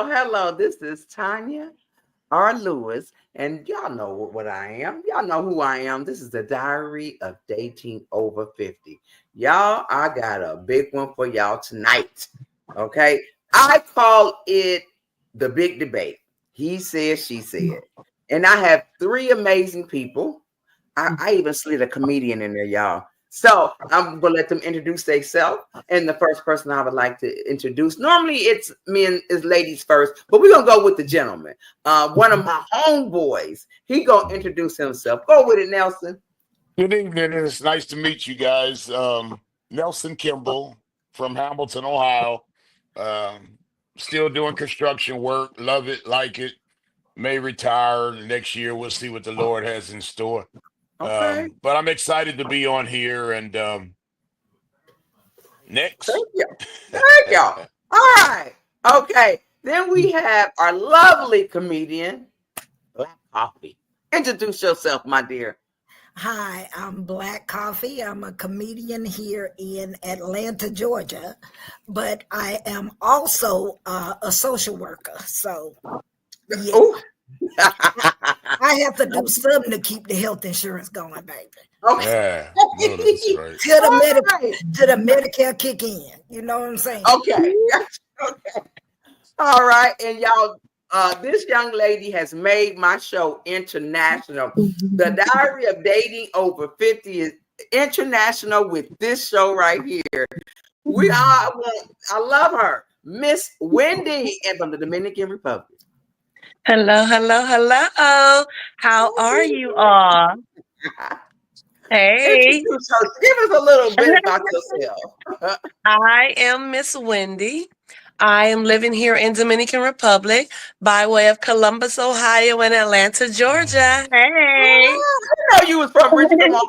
hello. This is Tonya R Lewis, and y'all know what I am. Y'all know who I am. This is the Diary of Dating Over 50. Y'all, I got a big one for y'all tonight. Okay, I call it the big debate. He said, she said, and I have three amazing people. I even slid a comedian in there, y'all. So I'm gonna let them introduce themselves. And the first person I would like to introduce, normally it's men, is ladies first, but we're gonna go with the gentleman. One of my homeboys, he gonna introduce himself. Go with it, Nelson. Good evening. It's nice to meet you guys. Nelson Kimball from Hamilton, Ohio. Um, Still doing construction work. Love it, like it. May retire next year. We'll see what the Lord has in store. Okay. But I'm excited to be on here. And next. Thank you. Thank y'all. All right. Okay. Then we have our lovely comedian, Black Coffee. Introduce yourself, my dear. Hi, I'm Black Coffee. I'm a comedian here in Atlanta, Georgia, but I am also a social worker. So, yeah, Oh. I have to do something to keep the health insurance going, baby. Okay. Yeah, no, that's right. Till the Medicare kick in. You know what I'm saying? Okay. Okay. All right. And y'all, this young lady has made my show international. The Diary of Dating Over 50 is international with this show right here. I love her, Miss Wendy, and from the Dominican Republic. Hello, hello, hello. How are you all? Hey, Introduce her. Give us a little bit about yourself. I am Miss Wendy. I am living here in Dominican Republic by way of Columbus, Ohio, and Atlanta, Georgia. Hey, I know you was from Richmond, Ohio.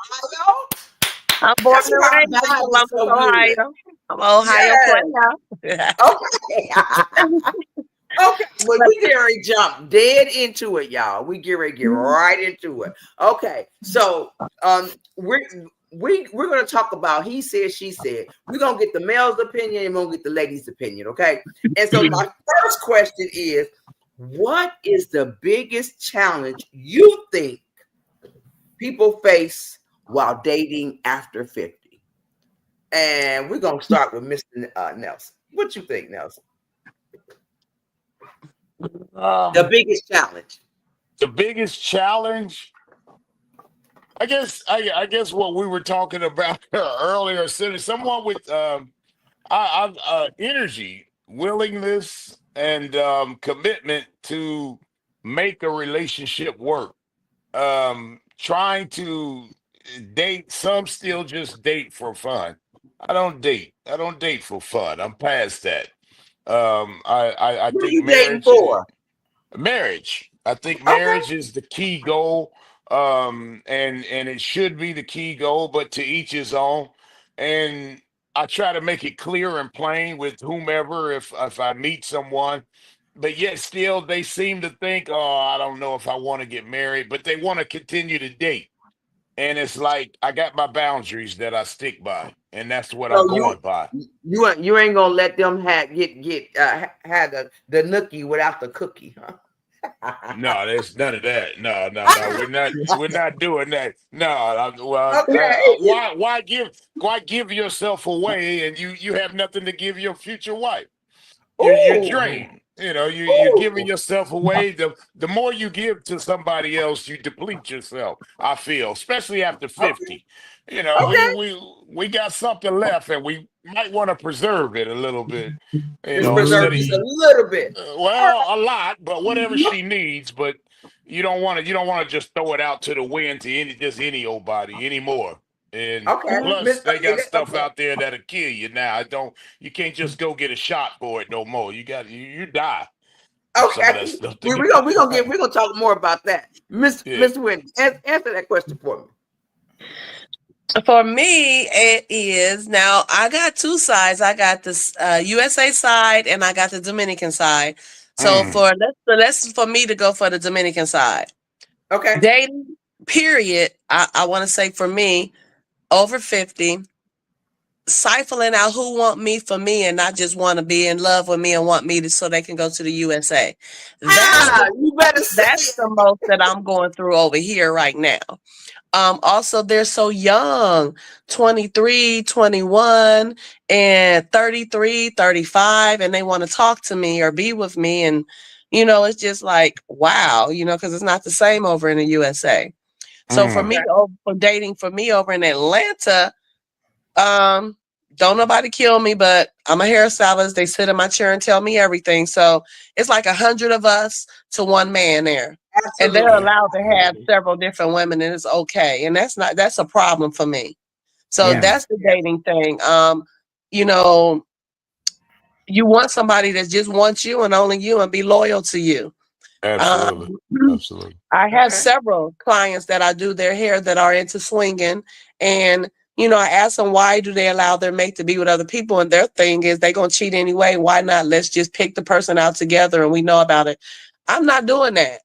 I'm born That's and why raised in God is Columbus, so good. Ohio. I'm Ohio player. Okay. Okay, well, we get ready to jump dead into it, y'all. We get ready to get right into it. Okay, so we're gonna talk about he said, she said. We're gonna get the male's opinion and we're gonna get the lady's opinion, okay? And so my first question is, what is the biggest challenge you think people face while dating after 50? And we're gonna start with Mr. Nelson. What you think, Nelson? The biggest challenge. The biggest challenge, I guess what we were talking about earlier, someone with energy, willingness, and commitment to make a relationship work. Trying to date, some still just date for fun. I don't date. I don't date for fun. I'm past that. I What are think you dating for? marriage. I think Okay. marriage is the key goal. And it should be the key goal, but to each his own. And I try to make it clear and plain with whomever if I meet someone. But yet still they seem to think, oh, I don't know if I want to get married, but they want to continue to date. And it's like I got my boundaries that I stick by, and that's what I'm So you going by. you ain't gonna let them had the nookie without the cookie, huh? No, there's none of that. No, no, no. We're not doing that. No, Okay. why give yourself away and you have nothing to give your future wife? You're Ooh. drained. You're giving Ooh. yourself away. The more you give to somebody else, you deplete yourself. I feel, especially after Okay. 50. We Okay. we got something left, and we might want to preserve it a little bit. Just Instead preserve of just a little bit. All well, a lot, but whatever she needs. But you don't want to just throw it out to the wind to any old body anymore. And right. Okay. plus, Miss they got stuff okay. out there that'll kill you now. You can't just go get a shot for it no more. You die from some of that Okay. stuff to We, go. we gonna we gonna get we're gonna talk more about that. Yeah. Miss Wendy, answer that question for me. For me, it is now. I got two sides. I got this USA side, and I got the Dominican side. So Mm. let's for me to go for the Dominican side. Okay. Dating period. I want to say for me over 50. siphoning out who want me for me and not just want to be in love with me and want me to so they can go to the USA. You better say That's it. the most that I'm going through over here right now. Also, they're so young, 23, 21, and 33, 35, and they want to talk to me or be with me. And, it's just like, wow, because it's not the same over in the USA. So for me, for dating for me over in Atlanta, don't nobody kill me, but I'm a hairstylist. They sit in my chair and tell me everything. So it's like 100 of us to one man there. Absolutely. And they're allowed to have several different women, and it's okay. And that's a problem for me. So that's the dating thing. You want somebody that just wants you and only you and be loyal to you. Absolutely. Absolutely. I have several clients that I do their hair that are into swinging, and I ask them, why do they allow their mate to be with other people? And their thing is they're going to cheat anyway. Why not? Let's just pick the person out together and we know about it. I'm not doing that.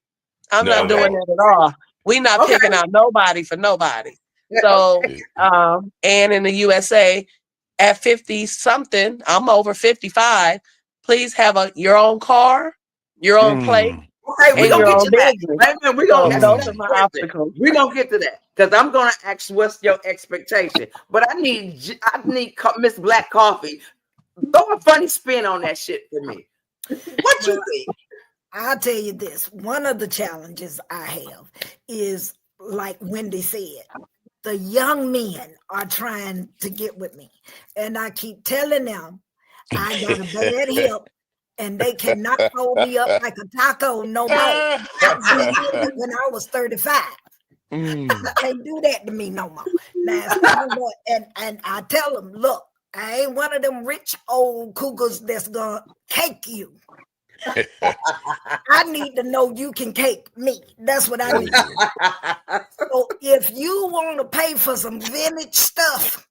I'm not doing that at all. We're not picking out nobody for nobody. So, and in the USA at 50 something, I'm over 55. Please have your own car, your own place. Okay, we're going to get to that. We're going to get to that because I'm going to ask what's your expectation. But I need Miss Black Coffee. Throw a funny spin on that shit for me. What you think? I'll tell you this. One of the challenges I have is, like Wendy said, the young men are trying to get with me. And I keep telling them I got a bad hip and they cannot fold me up like a taco no more. When I was 35. They do that to me no more. Now, and I tell them, look, I ain't one of them rich old cougars that's gonna cake you. I need to know you can cake me. That's what I need. So if you want to pay for some vintage stuff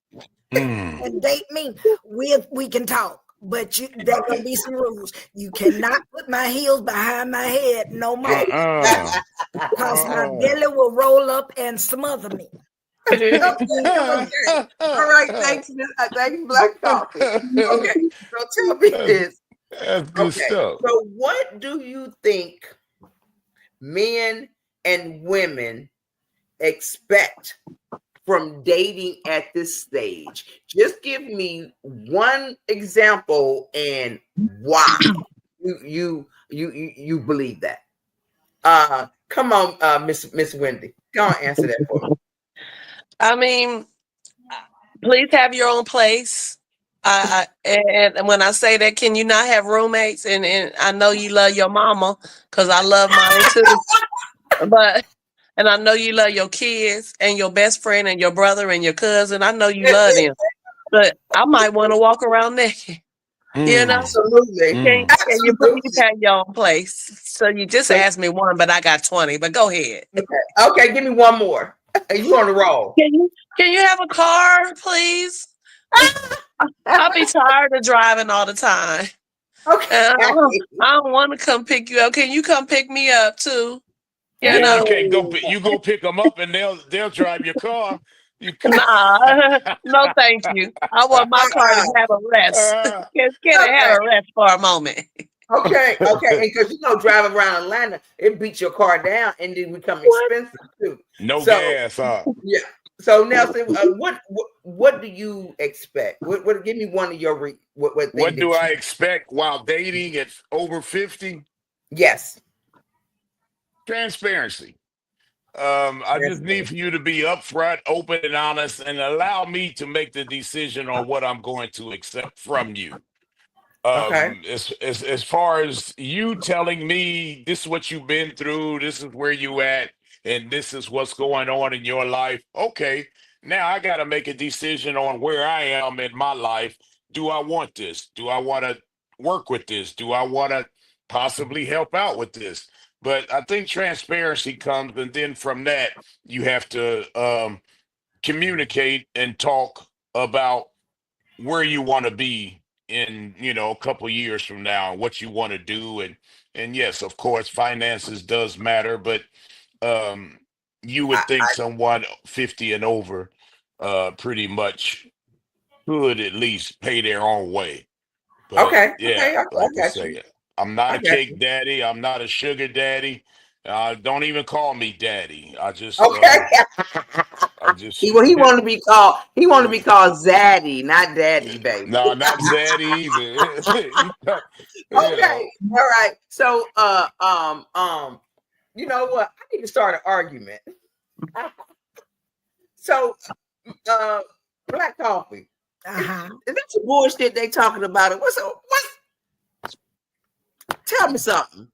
and date me, we can talk. But there gonna be some rules. You cannot put my heels behind my head no more, because my belly will roll up and smother me. Okay. All right, thanks, Black Coffee. Okay, so tell me this. That's good stuff. So what do you think men and women expect from dating at this stage? Just give me one example and why you believe that. Come on, Miss Wendy. Go on, answer that for me. I mean, please have your own place. And when I say that, can you not have roommates? And I know you love your mama, because I love mine too. And I know you love your kids and your best friend and your brother and your cousin. I know you love them, but I might want to walk around naked. Absolutely. Can you please have your own place? So you just asked me one, but I got 20. But go ahead. Okay, give me one more. You on the roll? Can you have a car, please? I'll be tired of driving all the time. Okay. I don't want to come pick you up. Can you come pick me up too? You can't go. You go pick them up, and they'll drive your car. Nah, no, thank you. I want my car to have a rest. Can it have a rest for a moment? Okay, because driving around Atlanta, it beats your car down and then become expensive too. No gas, huh? Yeah. So Nelson, what do you expect? What give me one of your what do I expect while dating at over 50? Yes. Transparency. I just need for you to be upfront, open, and honest, and allow me to make the decision on what I'm going to accept from you. As far as you telling me this is what you've been through, this is where you at, and this is what's going on in your life. Okay, now I got to make a decision on where I am in my life. Do I want this? Do I want to work with this? Do I want to possibly help out with this? But I think transparency comes, and then from that, you have to communicate and talk about where you want to be in, a couple of years from now, what you want to do. And yes, of course, finances does matter, but you would think someone 50 and over pretty much could at least pay their own way. But Okay, yeah, okay, I like I got you. say, I'm not I a got cake you. daddy. I'm not a sugar daddy. Don't even call me daddy. Okay. I just, He wanted to be called. He wanted to be called Zaddy, not Daddy, baby. no, not Zaddy either. Okay. All right. So, you know what? I need to start an argument. So, uh, black coffee. Uh-huh. Is that some bullshit they talking about? What? Tell me something.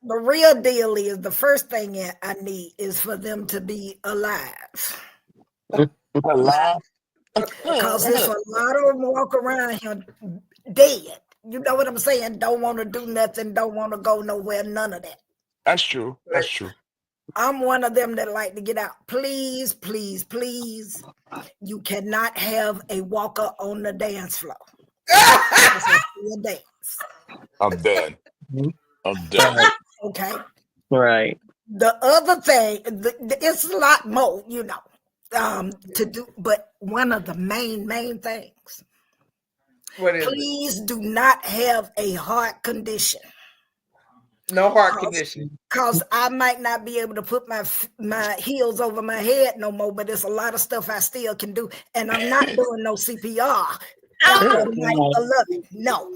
The real deal is the first thing I need is for them to be alive. Alive. Because there's a lot of them walk around here dead. You know what I'm saying? Don't want to do nothing, don't want to go nowhere, none of that. That's true. That's true. I'm one of them that like to get out. Please, please, please. You cannot have a walker on the dance floor. It's a dance. I'm done. I'm done. Okay. Right. The other thing, it's a lot more, you know, to do, but one of the main things. What is Please do not have a heart condition. No heart condition. Because I might not be able to put my heels over my head no more, but there's a lot of stuff I still can do. And I'm not doing no CPR after night 11. No.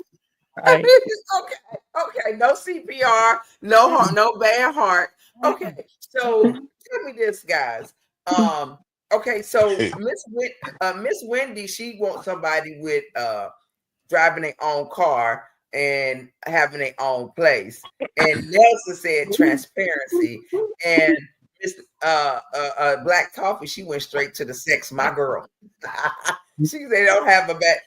Right. Okay. No CPR, no heart, no bad heart. Okay. So tell me this, guys. Okay, so Miss Wendy, she wants somebody with driving their own car and having their own place. And Nelson said transparency. And Miss Black Coffee, she went straight to the sex, my girl. She said they don't have a bad.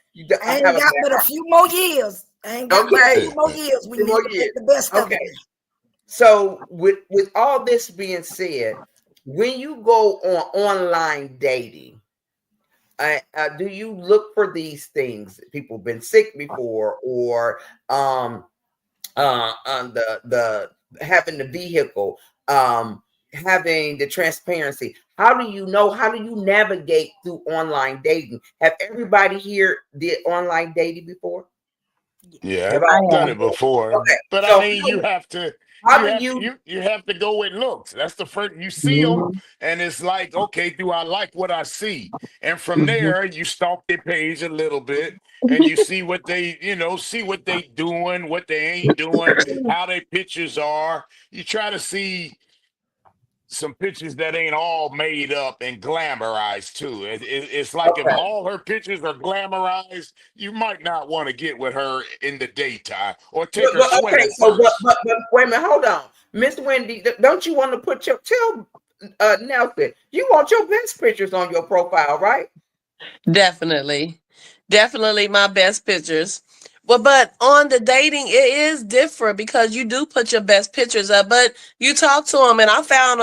I ain't got but a few more years. I ain't got but a few more years. We need to make the best of it. So with all this being said, when you go on online dating, do you look for these things? People been sick before, or on the having the vehicle, having the transparency. How do you know? How do you navigate through online dating? Have everybody here did online dating before? Yeah, I've done it before. Okay, But so I mean, you have to. You have to go with looks. That's the first. You see them, and it's like, okay, do I like what I see? And from there, you stalk their page a little bit, and you see what they, see what they doing, what they ain't doing, how their pictures are. You try to see some pictures that ain't all made up and glamorized too. It's like if all her pictures are glamorized, you might not want to get with her in the daytime or take her swimming first. But wait a minute, hold on, Miss Wendy. Don't you want to put tell Nelson, you want your best pictures on your profile, right? Definitely my best pictures. Well, but on the dating, it is different because you do put your best pictures up, but you talk to them, and I found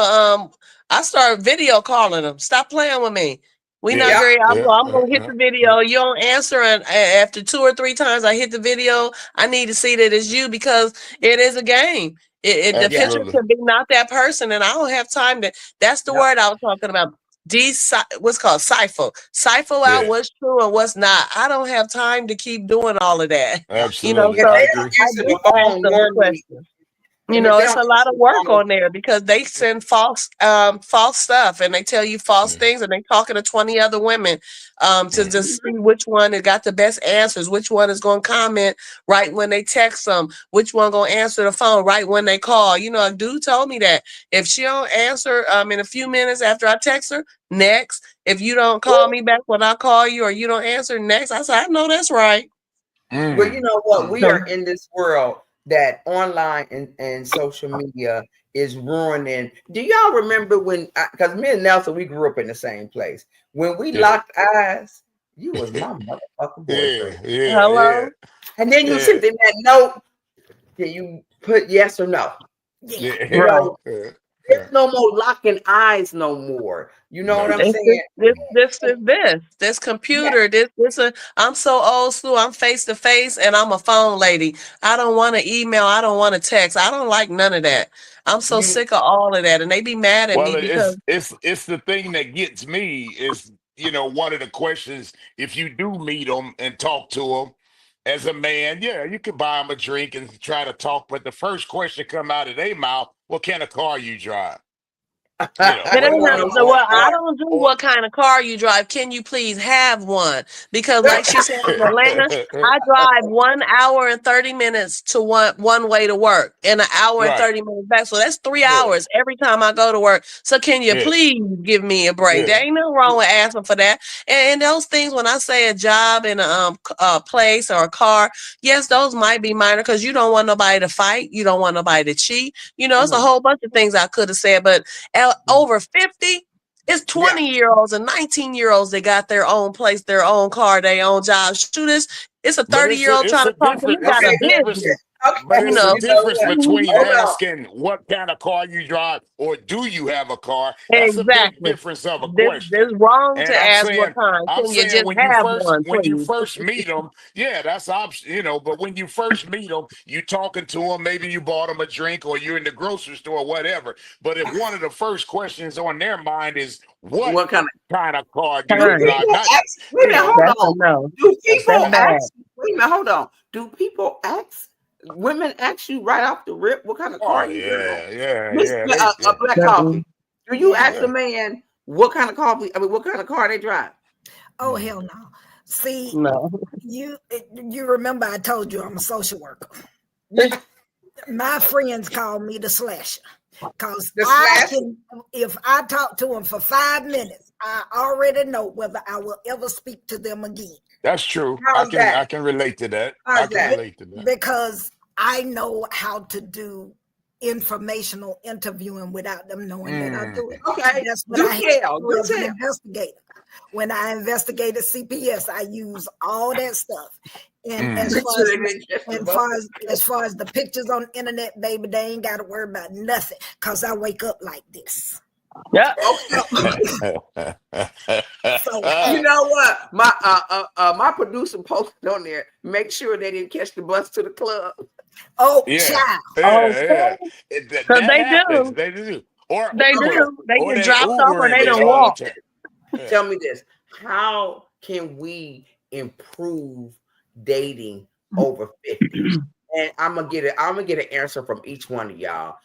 I started video calling them. Stop playing with me. We not very. I'm gonna hit the video. You don't answer, and after 2 or 3 times I hit the video, I need to see that it's you because it is a game. The picture could be not that person, and I don't have time to. That's the word I was talking about. What's called cipher out what's true and what's not. I don't have time to keep doing all of that. Absolutely. So I agree. It's a lot of work on there because they send false stuff, and they tell you false things, and they talking to 20 other women to just see which one has got the best answers, which one is going to comment right when they text them, which one going to answer the phone right when they call. A dude told me that if she don't answer in a few minutes after I text her, next. If you don't call me back when I call you, or you don't answer, next. I said, I know that's right. Well, you know what? We are in this world that online and social media is ruining. Do y'all remember when, because me and Nelson, we grew up in the same place. When we locked eyes, you was my motherfucking boyfriend. Hello? And then you sent in that note, can you put yes or no? There's no more locking eyes no more. You know what I'm saying? This computer, I'm so old school. I'm face to face, and I'm a phone lady. I don't want to email. I don't want to text. I don't like none of that. I'm so sick of all of that, and they be mad at me because it's the thing that gets me is one of the questions, if you do meet them and talk to them as a man, yeah, you could buy them a drink and try to talk. But the first question come out of their mouth, what kind of car you drive? It ain't What no, kind of well, car? I don't do Or what kind of car you drive. Can you please have one? Because like she said in Atlanta, I drive 1 hour and 30 minutes to one way to work and 1 hour and right, 30 minutes back. So that's 3 yeah, hours every time I go to work. So can you yeah, please give me a break? yeah. There ain't nothing wrong with asking for that. And those things, when I say a job in a place or a car, yes, those might be minor because you don't want nobody to fight. You don't want nobody to cheat. It's a whole bunch of things I could have said, but over 50, it's Yeah. 20-year-olds and 19-year-olds that got their own place, their own car, their own job. Shoot, it's a But 30-year-old it's trying a to talk to me. difference. Got It's a a Okay. difference. business, Okay. But you it's a know. You know difference what? between Hold on. asking what kind of car you drive or do you have a car. That's a big Exactly. difference of a question. This wrong to And ask what kind. I'm Can you saying just have one, when you please? first meet them, yeah, that's option, But when you first meet them, you talking to them, maybe you bought them a drink or you're in the grocery store, or whatever. But if one of the first questions on their mind is what What kind kind of car do do you Kind. drive, people not ask? Wait a minute, hold That's a on. no. Do that's That's people bad. bad. ask? Wait a minute, hold on. Do people ask? Women ask you right off the rip what kind of car Oh you drive? yeah, yeah, Miss yeah. a black Mm-mm. coffee. Do you Yeah. ask a Yeah. man what kind of coffee? I mean, what kind of car they drive? Oh hell no. See, No. you remember I told you I'm a social worker. Yeah, My friends call me the slasher because the slash. if I talk to them for 5 minutes, I already know whether I will ever speak to them again. That's true. How's I that? can relate to that. I How's can that? relate to that. Because I know how to do informational interviewing without them knowing that I do it. Mm. Okay. That's what Do I had to tell. do Do as an tell. investigator. When I investigated CPS, I use all that stuff. And Mm. as Make far sure as they didn't catch the and bus. as far as the pictures on the internet, baby, they ain't got to worry about nothing because I wake up like this. Yeah. Okay. So You know what? My producer posted on there. Make sure they didn't catch the bus to the club. oh Yeah, child. yeah, Okay. yeah. That, Because that they happens. do. They do. Or They Okay. Uber. do. They Or get they dropped off or Ubering they it Okay. don't all the walk. time. Yeah. Tell me this. How can we improve dating over 50? And I'm gonna get an answer from each one of y'all.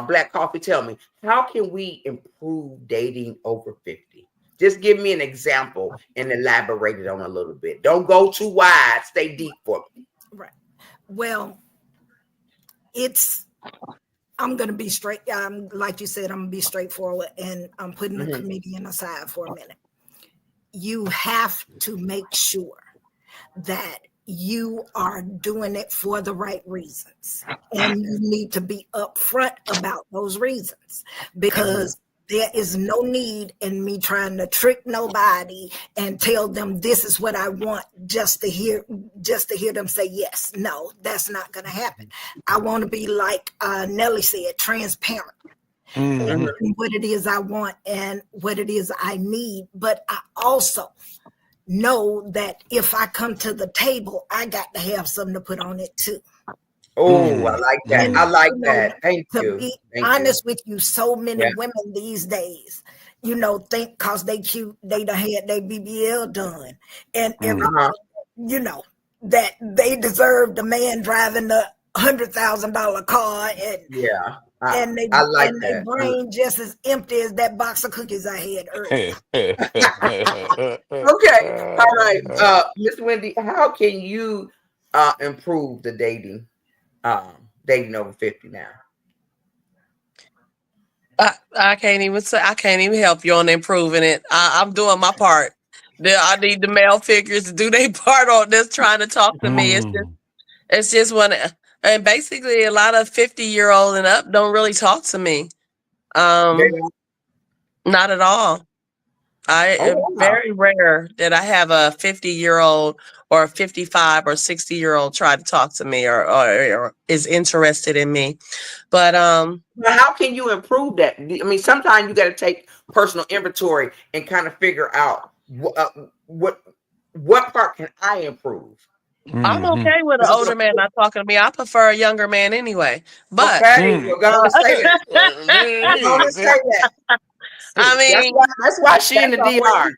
Black Coffee, tell me, how can we improve dating over 50? Just give me an example and elaborate it on a little bit. Don't go too wide, stay deep for me. Right. Well, I'm gonna be straight. Like you said, I'm gonna be straightforward, and I'm putting the Mhm. comedian aside for a minute. You have to make sure that you are doing it for the right reasons, and you need to be upfront about those reasons Mhm. because there is no need in me trying to trick nobody and tell them this is what I want just to hear them say yes. No, that's not going to happen. I want to be like Nelly said, transparent Mhm. in what it is I want and what it is I need. But I also know that if I come to the table, I got to have something to put on it too. Oh, I Mm. like that. And I Mm. like you know, that. Thank to you. be Thank you. honest with you, so many Yeah. women these days, think cause they cute, they done had their BBL done and everything, Uh-huh. that they deserve the man driving the $100,000 car Yeah. and I like they that. brain just as empty as that box of cookies I had earlier. Okay. All right. Miss Wendy, how can you improve the dating over 50 now? I can't even say I can't even help you on improving it. I'm doing my part. I need the male figures to do their part on this, trying to talk to me. Mm. It's just and basically a lot of 50-year-old and up don't really talk to me. Yeah. Not at all. Oh It's wow. very rare that I have a 50-year-old or a 55 or 60-year-old try to talk to me or is interested in me. But But how can you improve that? I mean, sometimes you got to take personal inventory and kind of figure out what part can I improve. I'm Mhm. okay with an older man not talking to me. I prefer a younger man anyway. But Okay, Mm. you're gonna say that. There You're it gonna is. say that. I That's mean, why. That's why she in That's the a whole DR.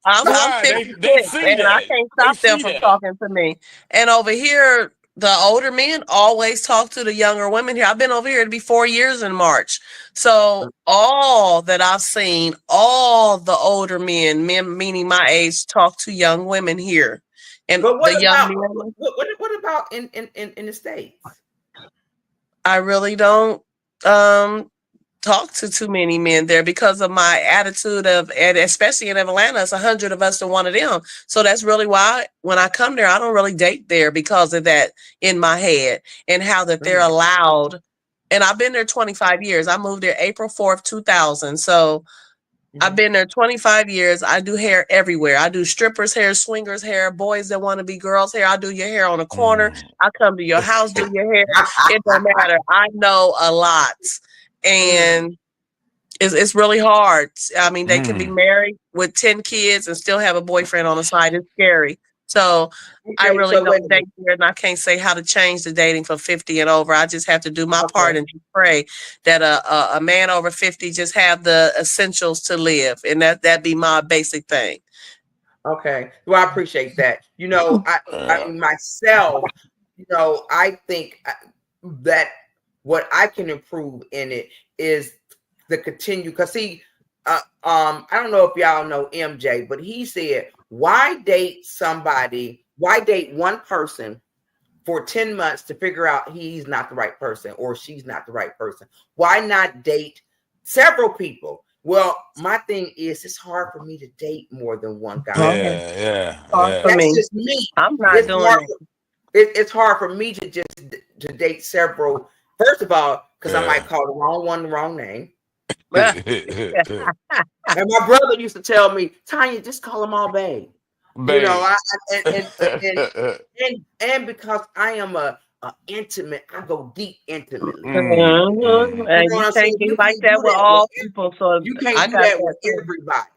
I'm Right. They 56 see and I that. can't They stop them see from that. talking to me. And over here, the older men always talk to the younger women here. I've been over here to be 4 years in March. So all that I've seen, all the older men meaning my age, talk to young women here. And But the what young about men, what about in the States? I really don't talk to too many men there because of my attitude of, and especially in Atlanta, it's 100 of us to one of them. So that's really why when I come there, I don't really date there because of that in my head and how that they're allowed. And I've been there 25 years. I moved there April 4th, 2000. So I've been there 25 years. I do hair everywhere. I do strippers' hair, swingers' hair, boys that want to be girls' hair. I do your hair on the corner. I come to your house, do your hair. It don't matter. I know a lot. And it's really hard. I mean, they can be married with 10 kids and still have a boyfriend on the side. It's scary. So I Okay, really so wait don't a date minute. here, and I can't say how to change the dating for 50 and over. I just have to do my part Okay. and just pray that a man over 50 just have the essentials to live, and that be my basic thing. Okay. Well, I appreciate that. I Uh, mean myself, I think that what I can improve in it is the continue. Because see, I don't know if y'all know MJ, but he said, "Why date somebody? Why date one person for 10 months to figure out he's not the right person or she's not the right person? Why not date several people?" Well, my thing is it's hard for me to date more than one guy. Okay. yeah. Hard for That's me. just me. I'm not It's doing hard. it. It's hard for me to just to date several. First of all, because I might Yeah. call the wrong one the wrong name. Yeah. And my brother used to tell me, Tanya, just call them all babe. Babe. And because I am a intimate, I go deep intimately. You And know you what I'm saying? can't be You like can't that do with that with all people. So you can't I do got that that with too. everybody.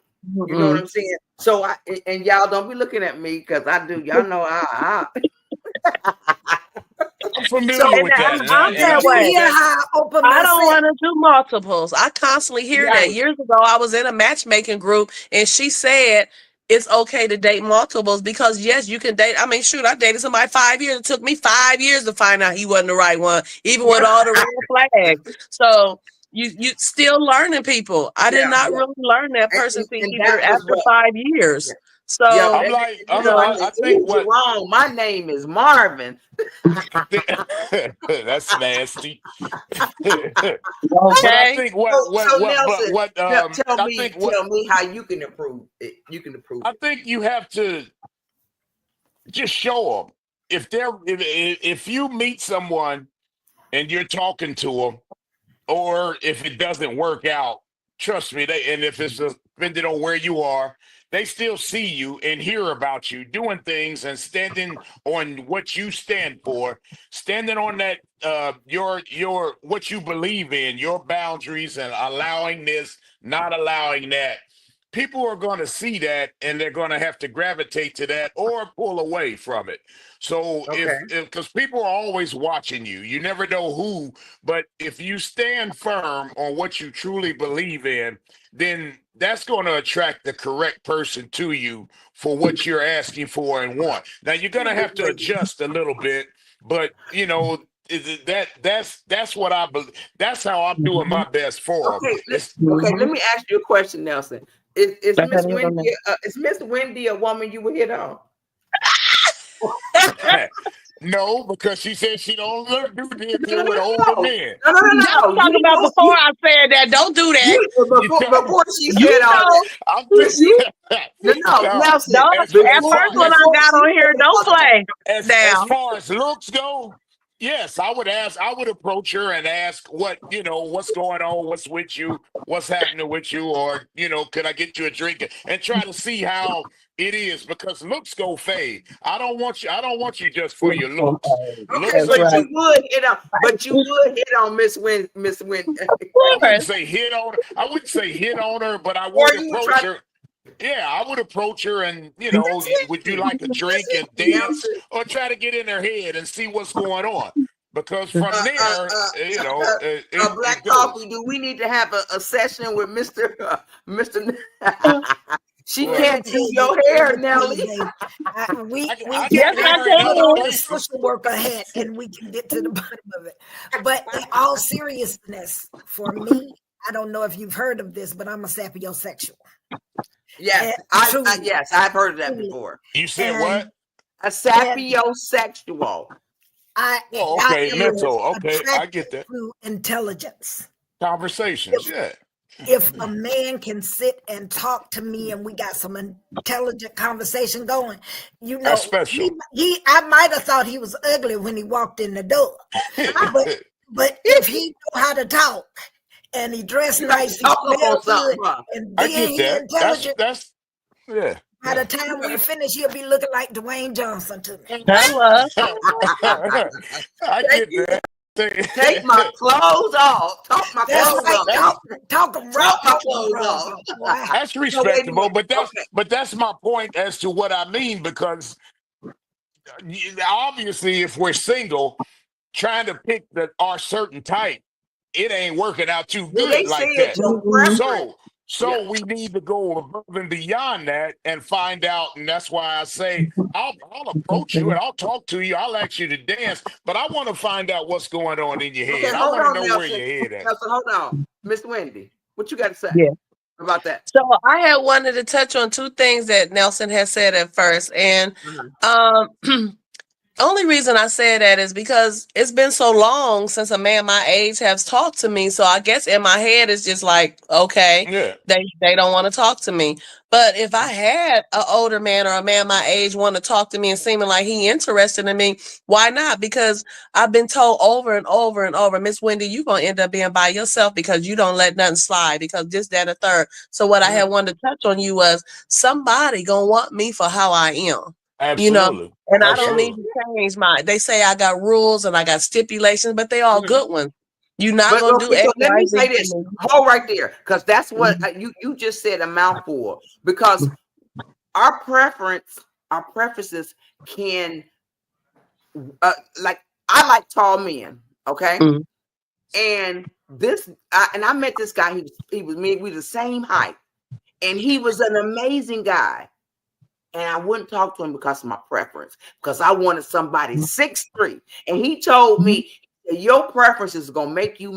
You know what Mm-mm. I'm saying? So and y'all don't be looking at me because I do. Y'all know I I'm so familiar And with that, I'm did that and I you way. think hear that's how I opened I my don't set? want to do multiples. I constantly hear that. right. Years ago, I was in a matchmaking group and she said it's okay to date multiples because, yes, you can date. I mean, shoot, I dated somebody 5 years. It took me 5 years to find out he wasn't the right one, even with all the red flags. So you still learning people. I did Yeah, not yeah. really learn that person thing And either that was after what. 5 years. Yeah, So, I'm and like you know, so, I I said, think "Ooh, what Jerome, my name is Marvin." that's nasty. But I okay. think So Nelson, what I think what tell me how you can improve it. You can improve I it. think you have to just show them if if you meet someone and you're talking to them, or if it doesn't work out, trust me, and if it's depending on where you are, they still see you and hear about you doing things and standing on what you stand for, standing on that your what you believe in, your boundaries, and allowing this, not allowing that. People are going to see that and they're going to have to gravitate to that or pull away from it. So Okay. if because people are always watching you, you never know who, but if you stand firm on what you truly believe in, then that's going to attract the correct person to you for what you're asking for and want. Now you're going to have to adjust a little bit, but that's what I believe. That's how I'm doing my best for them. Okay. It's Okay. Let Mhm. me ask you a question, Nelson. Is Miss Wendy is Miss Wendy a woman you would hit on? no, because she said she don't No, deal no, with older no, men. no, no, no, That was no. talking about before I said that. Don't do that. You tell, Before she You said all that, know, I'm you no, no, Nelson. don't at as far first when I Before got she on here, said don't all that. play as now. far as looks go, yes, I would approach her and ask what's going on, what's with you, what's happening with you, or could I get you a drink and try to see how it is because looks go fade. I don't want you just for your looks. Okay, Looks That's but right. are you would hit on, Miss Win, I Of wouldn't course. say hit on her. I wouldn't say hit on her, but I or would you would approach try. her. Yeah, I would approach her and, That's would you it. like a That's drink and it, dance Nelson. or try to get in her head and see what's going on? Because from Uh, uh, there, uh, Black it goes. Coffee. Do we need to have a session with Mister Mister? She What? can't do your hair, Nelly. We I Yes, got can I hair in put other on can. the places. social worker hat and we can get to the bottom of it. But in all seriousness, for me, I don't know if you've heard of this, but I'm a sapiosexual. Yes, Truly, yes, I've heard of that truly. before. You said what? And A sapiosexual. I Oh, I okay, am mental. Okay, I attracted get that. to intelligence. Conversations, yeah. If a man can sit and talk to me and we got some intelligent conversation going, That's special. I might have thought he was ugly when he walked in the door, but if he know how to talk and he dressed You got to nice, he talk up smelled on something, good, huh? and I then get he that. intelligent. Yeah. By the Yeah. time we finish, he'll be looking like Dwayne Johnson to me. Hello. I Thank get you. that. Take my clothes off. Talk my That's clothes right. off. Talk them right Talk my off the clothes bras off. off, boy. That's So wait a respectable, minute. Okay. but that's my point as to what I mean, because obviously if we're single, trying to pick our certain type, it ain't working out too Well, they good say like it's that. your Mhm. preference. So Yeah. so we need to go above and beyond that and find out. And that's why I say I'll approach you and I'll talk to you. I'll ask you to dance, but I want to find out what's going on in your Okay, head. I hold want to on, know where Nelson. your head at. Nelson, hold on. Miss Wendy, what you got to say Yeah. about that? So I had wanted to touch on two things that Nelson had said at first. And only reason I say that is because it's been so long since a man my age has talked to me. So I guess in my head it's just like, okay, Yeah. they don't want to talk to me. But if I had an older man or a man my age want to talk to me and seeming like he interested in me, why not? Because I've been told over and over and over, Miss Wendy, you're gonna end up being by yourself because you don't let nothing slide, because this, that, and the third. So what I had wanted to touch on you was somebody gonna want me for how I am. Absolutely. And I don't need Absolutely. to change mine. They say I got rules and I got stipulations, but they all good ones. You're not But gonna do okay, so X, let Y, me Z say for this. me. Hold right there, because that's what you just said a mouthful. Because our preferences can like I like tall men, okay? Mhm. And I met this guy. He was me. We the same height, and he was an amazing guy. And I wouldn't talk to him because of my preference, because I wanted somebody 6'3". And he told me your preference is gonna make you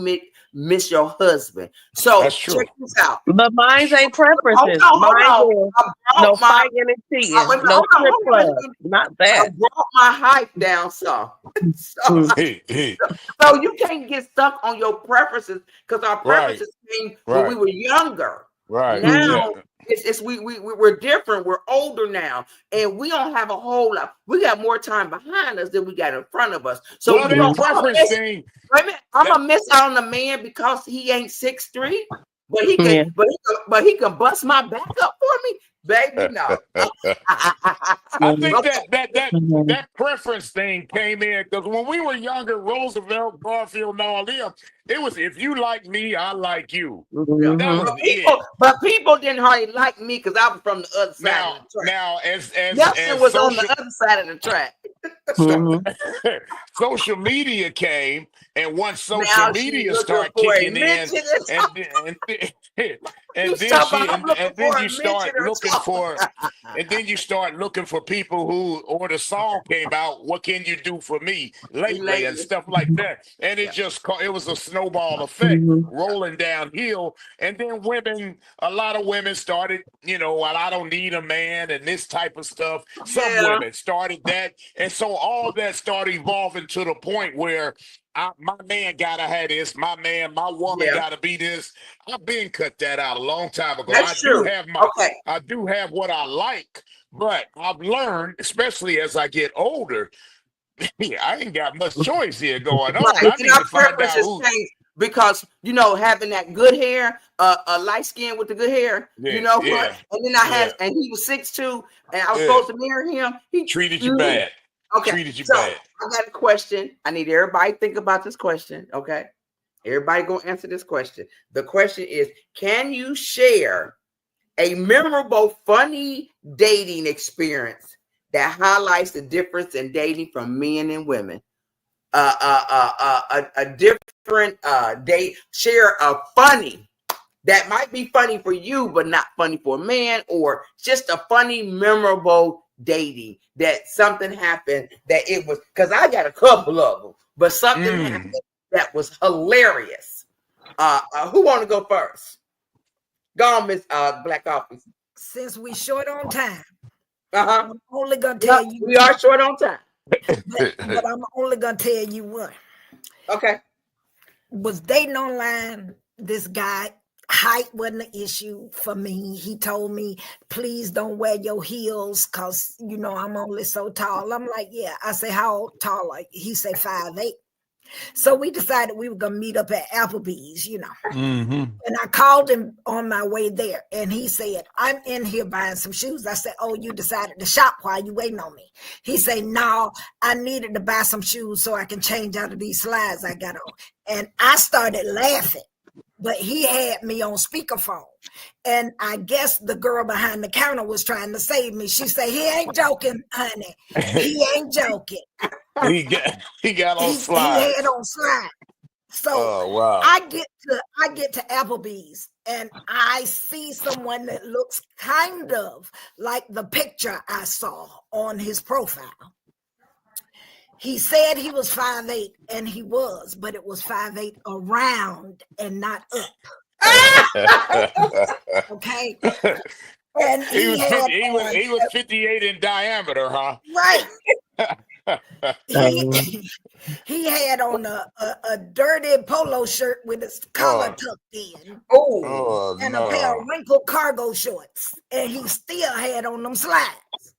miss your husband. That's So check true. this out. But mine ain't preferences. Hold Mine on. is I no brought my fighting and cheating, wait a minute, no strip hold club. on. Not I that. brought my height down some. So you can't get stuck on your preferences, because our Right. preferences came when we Right. were younger. Right. Now Yeah. we're different. We're older now, and we don't have a whole lot. We got more time behind us than we got in front of us. So Well, that preference thing. wait a minute, I'm That, gonna miss out on a man because he ain't 6'3", but he Yeah. can, but he can bust my back up for me, baby. No. I think Okay. that preference thing came in because when we were younger, Roosevelt, Garfield, and all them, it was if you like me, I like you. Yeah. That was it. But people didn't hardly like me because I was from the other side of the track. Now, Nelson as was on social the other side of the track. social media came, and once social Now she's media looking start for a kicking in, mention. and then You talking about I'm looking and for then a you mention start or looking for. something. And then you start looking for people who, or the song came out, "What can you do for me lately?" and Lately. stuff like that. And it Yeah. it was a snowball effect rolling downhill. And then a lot of women started, well, I don't need a man and this type of stuff. Some Yeah. women started that, and so all that started evolving to the point where my man gotta have this, my woman Yeah. gotta be this. I've been cut that out a long time ago. That's true. Okay. I do have what I like, but I've learned, especially as I get older, I ain't got much choice here going on. Right. I And need our to find out preferences who. change because having that good hair, a light skin with the good hair, you Yeah, know what? yeah, And then yeah, and he was 6'2", and I was yeah. supposed to marry him. Treated you bad. Okay. Treated you So bad. I got a question. I need everybody to think about this question. Okay. Everybody gonna answer this question. The question is, can you share a memorable, funny dating experience that highlights the difference in dating from men and women? A different date. Share a funny that might be funny for you, but not funny for a man, or just a funny, memorable dating that something happened that it was, because I got a couple of them, but something happened that was hilarious. Who want to go first? Go on, Miss Black Coffee. Since we short on time, Uh-huh. I'm only gonna tell you. We are short on time. But I'm only gonna tell you one. Okay. Was dating online. This guy, height wasn't an issue for me. He told me, please don't wear your heels because I'm only so tall. I'm like, yeah. I say, how tall are you? He say 5'8". So we decided we were gonna meet up at Applebee's, And I called him on my way there, and he said, I'm in here buying some shoes. I said, oh, you decided to shop while you waiting on me? He said, no, I needed to buy some shoes so I can change out of these slides I got on. And I started laughing, but he had me on speakerphone. And I guess the girl behind the counter was trying to save me. She said, he ain't joking, honey. He ain't joking. He got on slides. He had on slides. So wow. I get to Applebee's and I see someone that looks kind of like the picture I saw on his profile. He said he was 5'8", and he was, but it was 5'8" around and not up. Okay. And he was 58 in diameter, huh? Right. He had on a dirty polo shirt with his collar tucked in. And a pair of wrinkled cargo shorts. And he still had on them slides.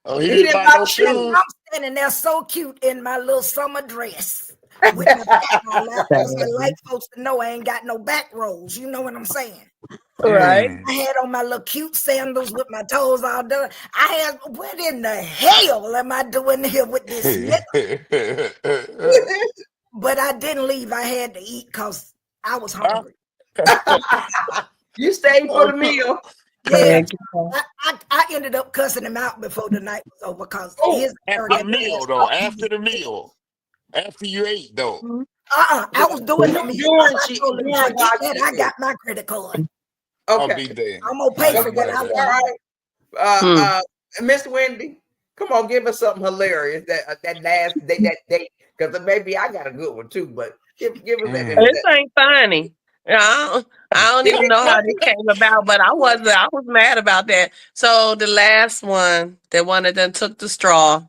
Oh, he didn't buy no shoes. I'm standing there so cute in my little summer dress. With my back on that, because I like folks to know I ain't got no back rolls. You know what I'm saying? Right. I had on my little cute sandals with my toes all done. What in the hell am I doing here with this nigga? But I didn't leave. I had to eat because I was hungry. You stayed for the meal. Yeah, I ended up cussing him out before the night was over because after the meal though. After the meal, after you ate though. I was doing the meal. I got my credit card. Okay. I'll be there. I'm gonna pay for what I want. Miss Wendy, come on, give us something hilarious that last day, because maybe I got a good one too. But give us that. This ain't funny. I don't even know how this came about, but I was mad about that. So the last one, the one that then took the straw,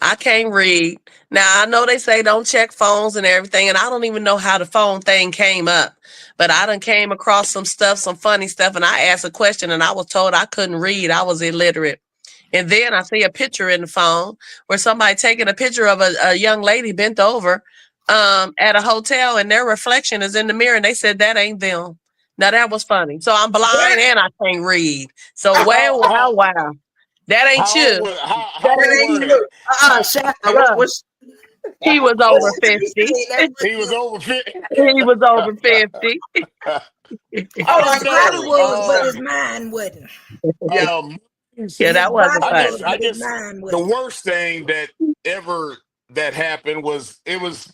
I can't read. Now I know they say don't check phones and everything, and I don't even know how the phone thing came up. But I done came across some funny stuff, and I asked a question, and I was told I couldn't read. I was illiterate. And then I see a picture in the phone where somebody taking a picture of a young lady bent over at a hotel, and their reflection is in the mirror, and they said that ain't them. Now that was funny. So I'm blind and I can't read. So wow. That ain't you. How he was over 50. He was over 50. He was over 50. His body was, but his mind wouldn't. Yeah, that wasn't funny. I guess the worst thing that happened was it was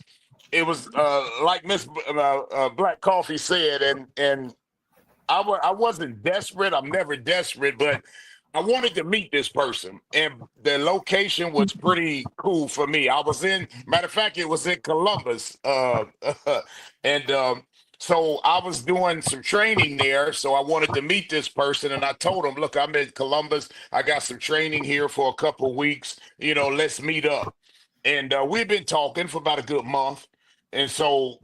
like Miss Black Coffee said, and I wasn't desperate. I'm never desperate, but I wanted to meet this person, and the location was pretty cool for me. Matter of fact, it was in Columbus, and so I was doing some training there. So I wanted to meet this person, and I told him, "Look, I'm in Columbus. I got some training here for a couple of weeks. Let's meet up." And we've been talking for about a good month, and so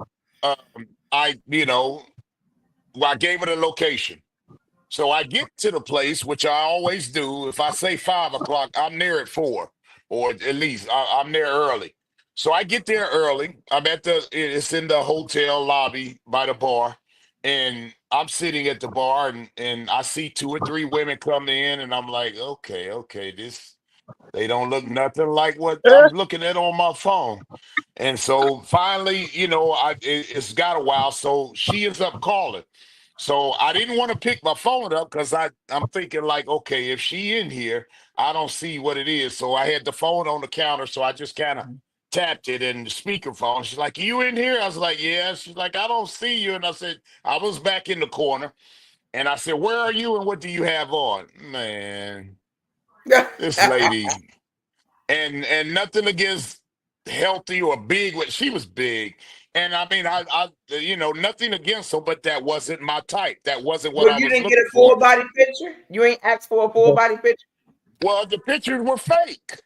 I gave her the location. So I get to the place, which I always do. If I say 5 o'clock, I'm there at 4, or at least I'm there early. So I get there early. It's in the hotel lobby by the bar, and I'm sitting at the bar, and I see 2 or 3 women come in, and I'm like, okay, they don't look nothing like what I'm looking at on my phone. And so finally, it's got a while. So she ends up calling. So I didn't want to pick my phone up because I'm thinking like, okay, if she in here, I don't see what it is. So I had the phone on the counter. So I just kind of tapped it in the speakerphone. She's like, "You in here?" I was like, "Yeah." She's like, "I don't see you." And I said, I was back in the corner. And I said, "Where are you and what do you have on?" Man, this lady, and nothing against healthy or big, but she was big. And I mean, nothing against her, but that wasn't my type. That wasn't what Well, I you was didn't get looking a full for. body picture. You ain't asked for a full body picture. Well, the pictures were fake.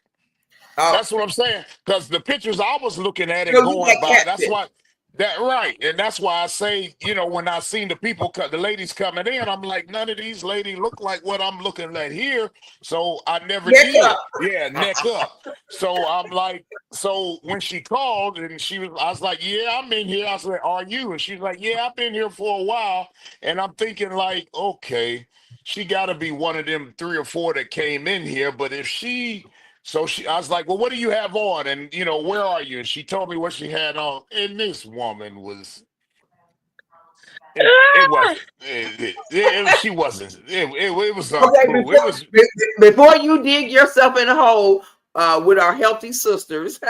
Oh, That's what I'm saying. Because the pictures I was looking at and so you got going by, that's catfish. why that right. And that's why I say, when I seen the people the ladies coming in, I'm like, none of these ladies look like what I'm looking at here. So I never Neck did. up. Yeah, neck up. So I'm like, so when she called and I was like, "Yeah, I'm in here." I was like, "Are you?" And she's like, "Yeah, I've been here for a while." And I'm thinking like, okay, she gotta be one of them 3 or 4 that came in here. But if I was like, "Well, what do you have on?" And where are you? And she told me what she had on. And this woman was, it was, she wasn't, it was Okay, uncool. It was, before you dig yourself in a hole with our healthy sisters,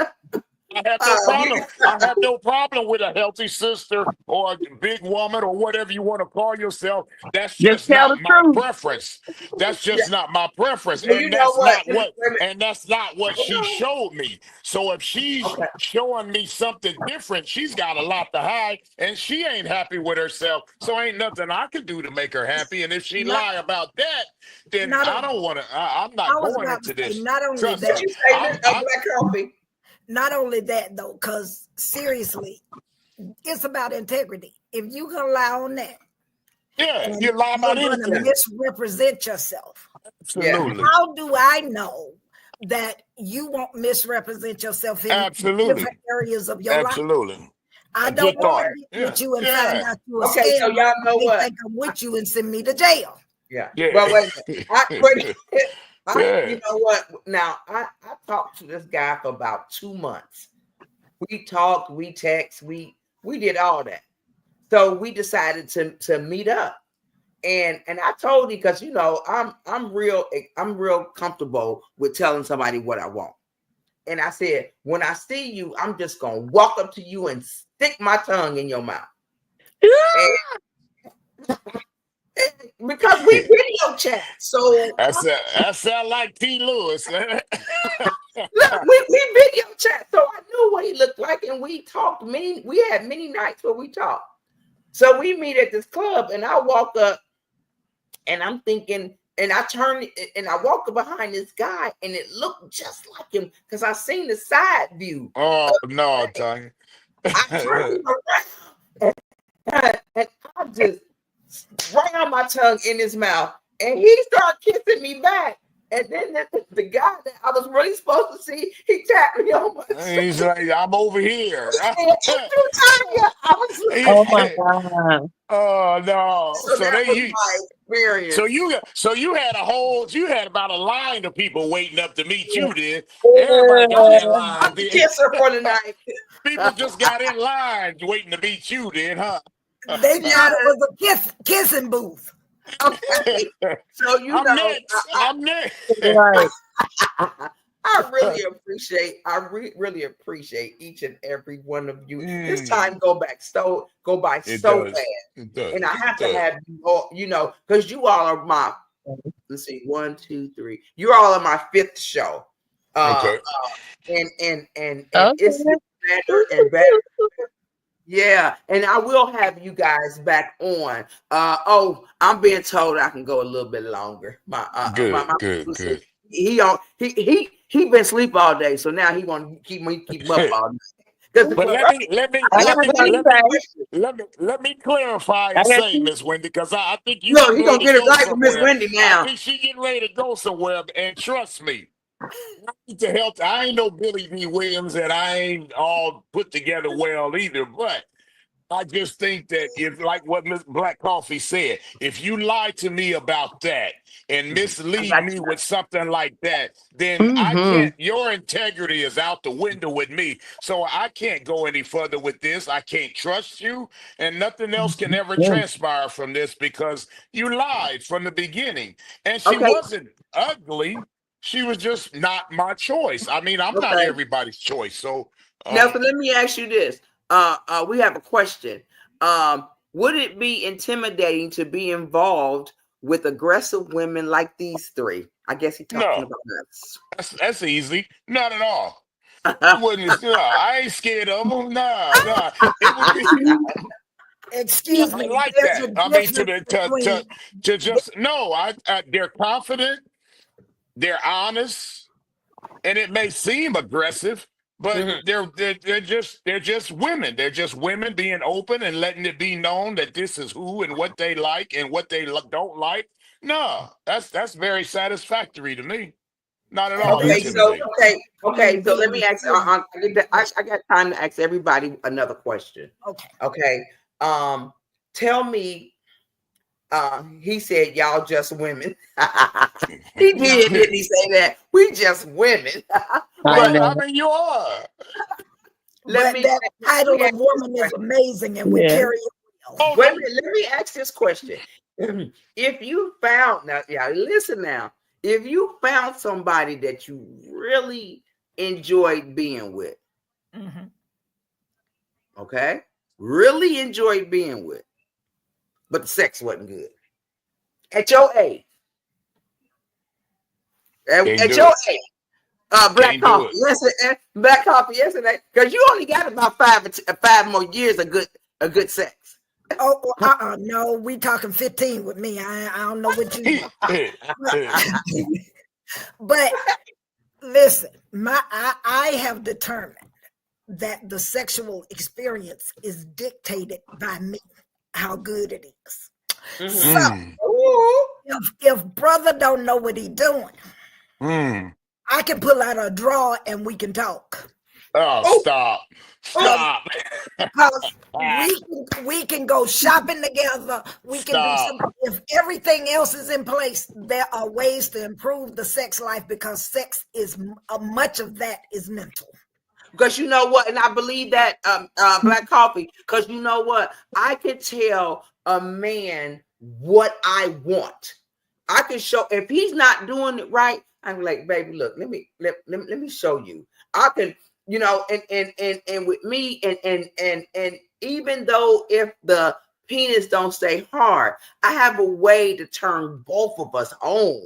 I have no you, problem. I have no problem with a healthy sister or a big woman or whatever you want to call yourself. That's Just just tell not the my truth. preference. That's yeah, just not my preference. well, you know what? Let me, And that's not what she showed me. So if she's okay, showing me something different, she's got a lot to hide and she ain't happy with herself. So ain't nothing I can do to make her happy. And if she Not, lie about that, then not. I don't want to, I'm I not was going about to into say, this. not only Trust what that, me. you say, Black Coffee? not only that though, because seriously, it's about integrity. If you gonna lie on that Yeah, and you lie you're about gonna anything. misrepresent yourself, Yeah. Absolutely. how do I know that you won't misrepresent yourself in different Absolutely. areas of your life? Absolutely. I A don't good want thought. to Okay. get with Yeah. you and find Yeah. out you're a Okay. So scammer. y'all know They what? think I'm with you and send me to jail. Yeah. Yeah. Well, wait a minute. You Yeah. know what? Now I talked to this guy for about 2 months. We talked, we text, we did all that. So we decided to meet up. And I told him because I'm real comfortable with telling somebody what I want. And I said, when I see you, I'm just gonna walk up to you and stick my tongue in your mouth. Because we video chat. So That sound like T. Lewis. look, we video chat. So I knew what he looked like, and we talked we had many nights where we talked. So we meet at this club, and I walk up and I'm thinking, and I turn and I walk behind this guy, and it looked just like him because I seen the side view. Oh no, Tanya. I turned around and I just ran my tongue in his mouth, and he started kissing me back. And then the guy that I was really supposed to see, he tapped me on my He's shoulder. like, "I'm over here." And I was like, Oh my Yeah. God. Oh no. so that was my So experience. you had about a line of people waiting up to meet Yeah. you then. Everybody got I'm, in Yeah. line I'm the then. kisser for the night. People just got in line waiting to meet you then, huh? They Yeah. thought it was a kissing booth. Okay. So I'm next. I'm next. Right. I really appreciate. Really appreciate each and every one of you. This time Mm, go by it so does. fast, It does. and I It have to does. have you all. Because you all are my. Let's see, 1, 2, 3. You're all on my fifth show, Okay. and it's Okay. better and better. Yeah, and I will have you guys back on. I'm being told I can go a little bit longer. My Good. Good. producer, Good. he been asleep all day, so now he want to keep him up all night. Because But let me let me I he let got me funny. something to let me say. let me clarify I and got say, you. Miss Wendy, because I think you Look, getting he ready gonna to get it go right with Miss somewhere. Wendy I now. think she getting ready to go somewhere. And trust me, I need to help. I ain't no Billy D. Williams, and I ain't all put together well either. But I just think that if, like what Miss Black Coffee said, if you lie to me about that and I mislead got me you. with something like that, then I Mm-hmm. can't, your integrity is out the window with me. So I can't go any further with this. I can't trust you, and nothing else can ever Yeah. transpire from this because you lied from the beginning. And she Okay, wasn't ugly. she was just not my choice. I mean, I'm not Okay. everybody's choice. So Nelson, let me ask you this. We have a question. Would it be intimidating to be involved with aggressive women like these three? I guess he's talking no, about that's easy. Not at all. I us. wouldn't. I ain't scared of them. Nah. It would be. Excuse I me. like There's a that. I mean, difference to between. just no. They're confident. They're honest, and it may seem aggressive, but Mhm. they're just women. They're just women being open and letting it be known that this is who and what they like and what they don't like. No, that's very satisfactory to me. Not at And all Okay, there's a so intimidating. difference okay, between so let being me ask. serious. I got time to ask everybody another question. Okay. Okay, tell me. He said, "Y'all just women." He No. did, didn't he? Say that we just women. I But Well, I know. mean, you are. let But me that let me title of ask this woman is question. amazing, and we Yeah. carry it well. Oh Wait a no. minute. Let me ask this question. If you found now, yeah, listen now. If you found somebody that you really enjoyed being with, Mhm. okay, really enjoyed being with, but the sex wasn't good at your age, Can't at do your it. age, black Can't do coffee, it. yes, black coffee, yesterday, because you only got about 5 more years of good sex. Oh, no, we talking 15 with me. I don't know what you do. But listen, I have determined that the sexual experience is dictated by me, how good it is. So Mm, Ooh. if brother don't know what he doing, mm. I can pull out a drawer and we can talk. Oh, Oh, stop. oh, Stop. Because we can go shopping together. We can do Stop. something. If everything else is in place, there are ways to improve the sex life because sex is much of that is mental. because you know what, and I believe that black coffee. Because you know what, I can tell a man what I want. I can show if he's not doing it right. I'm like, baby, look, let me show you. I can, and with me, and even though if the penis don't stay hard, I have a way to turn both of us on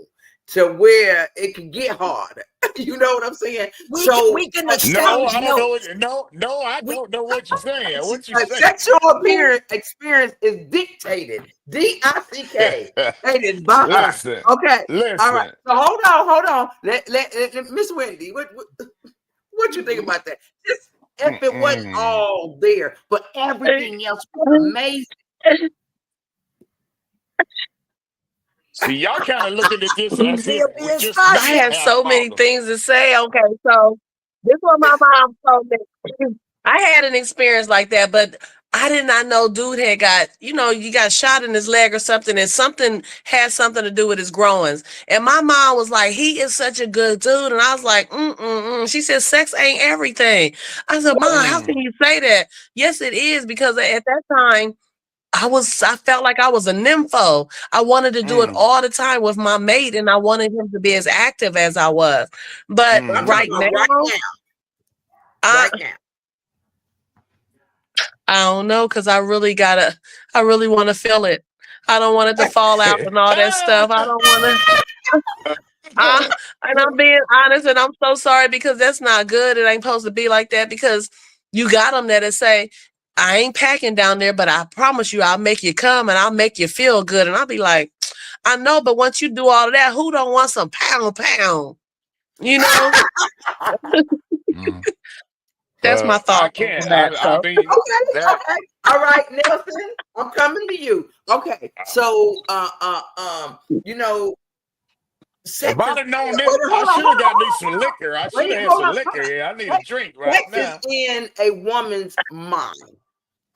to where it can get hard. You know what I'm saying? So We can No, exchange I don't know notes. what. No, I We don't know what you're saying. What you a saying? sexual experience is dictated. DICK. Dated by. Listen, Okay. All right. listen. So hold on. Let Miss Wendy, what you think about that? Just if it wasn't Mm-mm. all there, but everything else was amazing. See, y'all kind of looking at this as if still being just I men spicy. have have so many problems. things to say. Okay, so this is what my mom told me. I had an experience like that, but I did not know dude had got, you got shot in his leg or something, and something had something to do with his groins. And my mom was like, he is such a good dude. And I was like, She said, sex ain't everything. I said, Mom, how can Mm, you say that? Yes, it is, because at that time, I felt like I was a nympho. I wanted to do it mm, all the time with my mate, and I wanted him to be as active as I was. But But I'm talking right mm. about right now, now. I Right now. I don't know, because I really want to feel it. I don't want it to fall out and all that stuff. I don't want to. And I'm being honest, and I'm so sorry, because that's not good. It ain't supposed to be like that, because you got them that say, I ain't packing down there, but I promise you I'll make you come and I'll make you feel good. And I'll be like, I know, but once you do all of that, who don't want some pound? You know, Mm. that's my I thought on can't. that. I So mean that. Okay. All right, Nelson, I'm coming to you. Okay. So you know, If sex I'd is have known wait, this, I hold on, should have got me some hold on. liquor. I should Wait, have had hold some on, liquor hold on. here. I need a drink right Sex is now. in a woman's mind.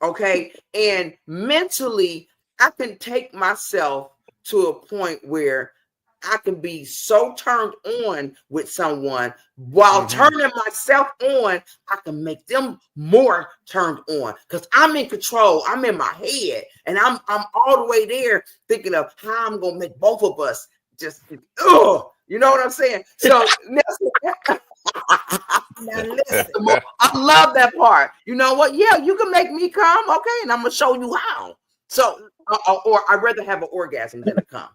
Okay. And mentally, I can take myself to a point where I can be so turned on with someone while Hmm. turning myself on. I can make them more turned on because I'm in control. I'm in my head, and I'm all the way there thinking of how I'm gonna make both of us just You know what I'm saying? So Now listen, I love that part. You know what? Yeah, you can make me come, okay, and I'm gonna show you how. So, or I'd rather have an orgasm than a come.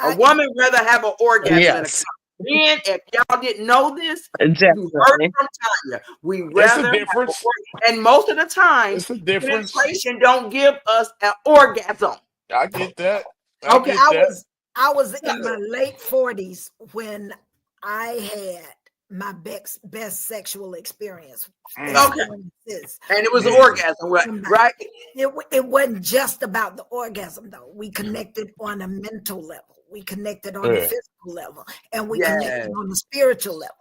A woman rather have an orgasm than a Yes, come. And if y'all didn't know this, you heard it definitely. from Tanya. We It's a rather have an difference. orgasm, and most of the time, It's a difference. penetration don't give us an orgasm. I get that. I Okay, get that. I was in my late 40s when I had my best sexual experience. okay, Experiences and it was an Mm. orgasm, right? It wasn't just about the orgasm, though. We connected on a mental level, we connected on a Yeah. physical level, and we Yes. connected on a spiritual level.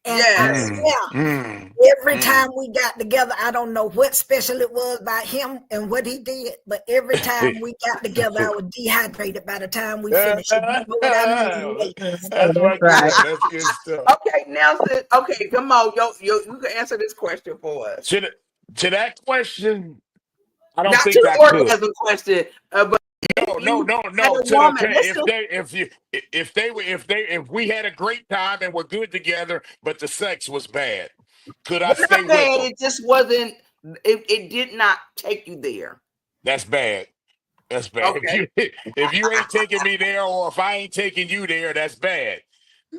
And Yes. I swear, every time we got together, I don't know what special it was about him and what he did, but every time we got together, I was dehydrated by the time we finished. You know what I mean, ladies? That's my Right. girl. That's good stuff. Okay, Nelson. Okay, come on, you can answer this question for us. To that question, I don't Not to think I the could. orgasm question, but No. as a To woman, if we had a great time and we're good together, but the sex was bad, could I but stay not with bad. them? It just wasn't. It did not take you there. That's bad. That's bad. Okay. If you ain't taking me there, or if I ain't taking you there, that's bad.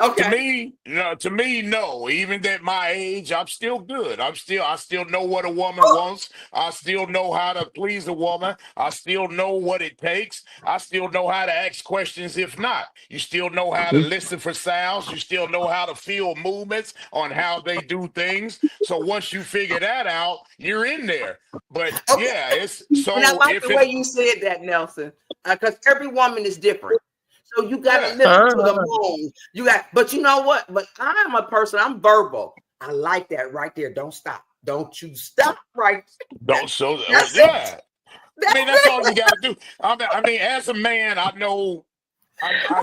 Okay. To me, no. Even at my age, I'm still good. I still know what a woman wants. I still know how to please a woman. I still know what it takes. I still know how to ask questions if not. You still know how to listen for sounds. You still know how to feel movements on how they do things. So once you figure that out, you're in there. But Okay. yeah, it's And I so like if the it way you said that, Nelson, because every woman is different. So you got to yeah. listen to the moans. But you know what? But I'm a person. I'm verbal. I like that right there. Don't stop. Don't you stop right. Don't so That's it. yeah. I mean, that's all you got to do. I mean, as a man, I know,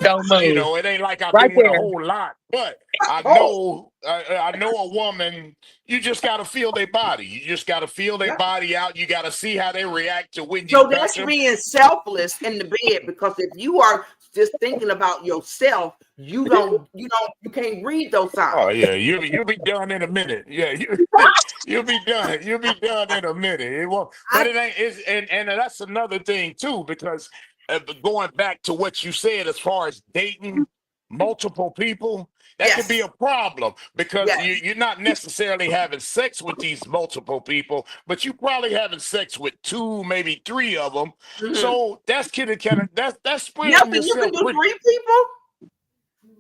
Don't move. it ain't like I've Right been with a there. whole lot, but Oh, I know a woman. You just got to feel their body. You just got to feel their yeah. body out. You got to see how they react to when you So touch that's them. being selfless in the bed, because if you are just thinking about yourself, you can't read those Oh signs. yeah, you'll be done in a minute. Yeah, you'll be done. You'll be done in a minute. It won't, but I it ain't. And that's another thing too, because going back to what you said as far as dating multiple people, that could be Yes. a problem because Yes. you're not necessarily having sex with these multiple people, but you probably having sex with two, maybe three of them. Mhm. So that's that's spreading Nelson, you can yourself do pretty. 3 people.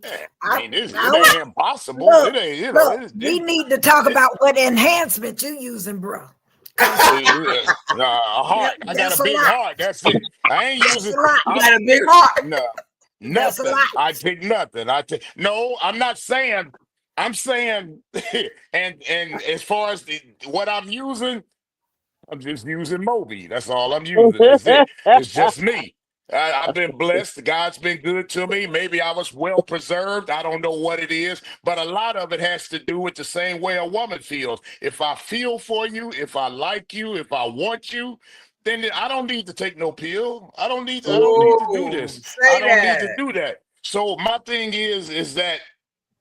I I, mean, it I ain't impossible. look, It ain't, look. We it, need to talk about what enhancement you using, bro. a heart. I got a That's a big lot. heart. That's it. I ain't That's using. a lot. You I'm got a big heart. no That's a nothing. lot. I take nothing. I take no. I'm not saying. I'm saying, and as far as what I'm using, I'm just using Moby. That's all I'm using. That's it. It's just me. I've been blessed. God's been good to me. Maybe I was well preserved. I don't know what it is, but a lot of it has to do with the same way a woman feels. If I feel for you, if I like you, if I want you, then I don't need to take no pill. I don't need to do Oh, this. I say don't need to that. do that. So my thing is that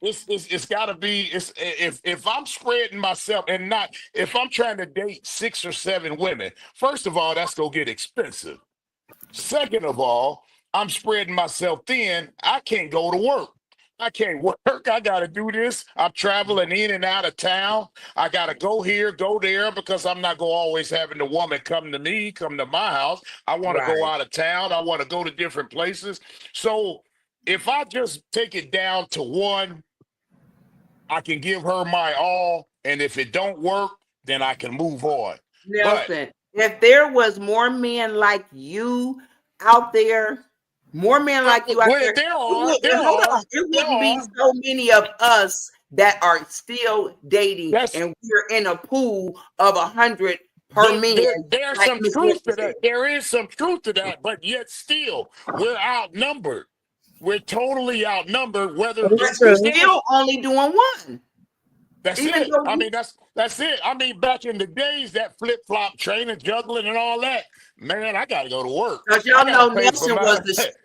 it's got to be if I'm spreading myself and not if I'm trying to date 6 or 7 women. First of all, that's gonna get expensive. Second of all, I'm spreading myself thin. I can't go to work. I can't work. I got to do this. I'm traveling in and out of town. I got to go here, go there because I'm not going to always having the woman come to me, come to my house. I want to go Right. out of town. I want to go to different places. So if I just take it down to one, I can give her my all, and if it don't work, then I can move on. But Nelson, if there was more men like you out there, more men like you out well, there, it there wouldn't, hold on, are, it there wouldn't be are. so many of us that are still dating, That's and we're in a pool of 100 per man, there's like some Miss truth Whitney to said. that. There is some truth to that, but yet still, we're outnumbered. We're totally outnumbered. Whether But It's you there's true. different. still only doing one. That's Even it. though I you, mean, that's it. I mean, back in the days, that flip flop training, juggling, and all that. Man, I got to go to work. because I y'all got to know pay for my.